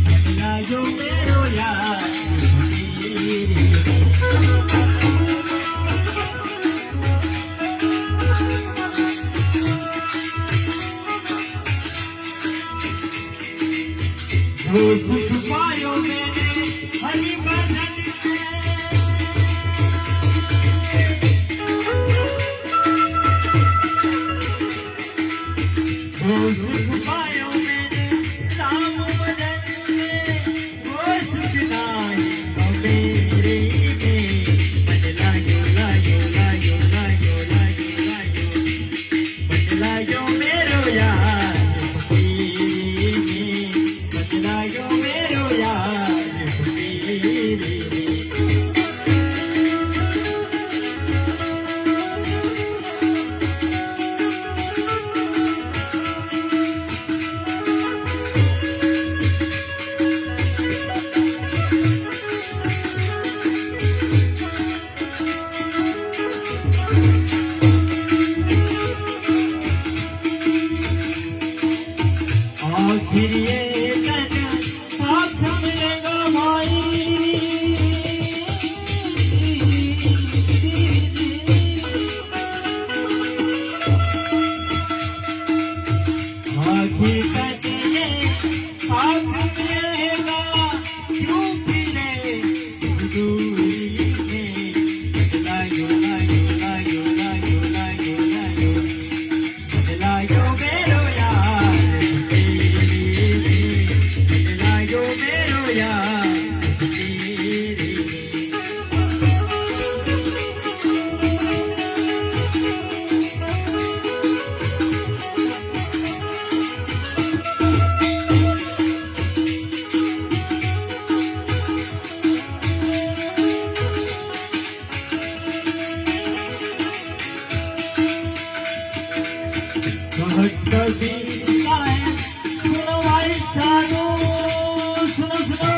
बदलायो मेरो यार वो सुख पायो मैंने हरि भजन वो सुख पायो मैंने राम भजन में वो सुख नाई मेरे में बदलायो लायो लायो लायो लायो लायो बदलायो मेरो यार बदलायो मेरो यार आखिर ये तन साथ मिलेगा भाई आखिर तक ये साथ मिलेगा क्यों फिरे दूरी में बदलायो लायो लायो लायो लायो लायो बदलायो मेरो यार बदलायो मेरो यार बहुत कभी आए सुनो भाई साधु सुनो सुनो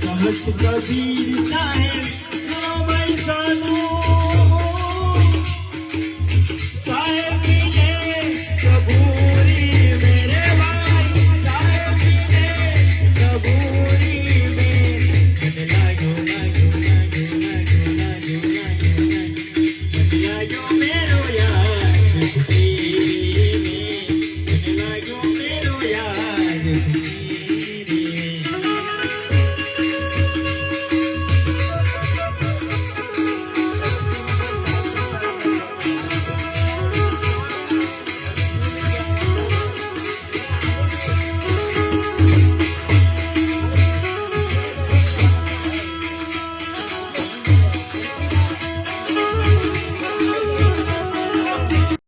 बहुत कभी आए